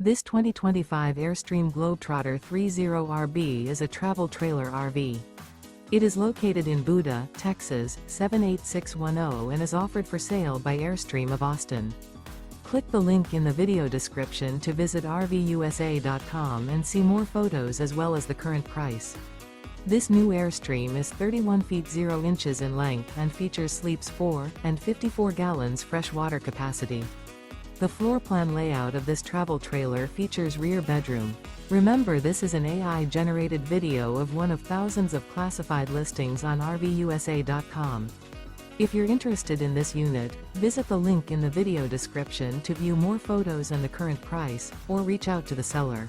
This 2025 Airstream Globetrotter 30RB is a travel trailer RV. It is located in Buda, Texas, 78610 and is offered for sale by Airstream of Austin. Click the link in the video description to visit RVUSA.com and see more photos as well as the current price. This new Airstream is 31 feet 0 inches in length and features sleeps 4 and 54 gallons fresh water capacity. The floor plan layout of this travel trailer features rear bedroom. Remember, this is an AI-generated video of one of thousands of classified listings on RVUSA.com. If you're interested in this unit, visit the link in the video description to view more photos and the current price, or reach out to the seller.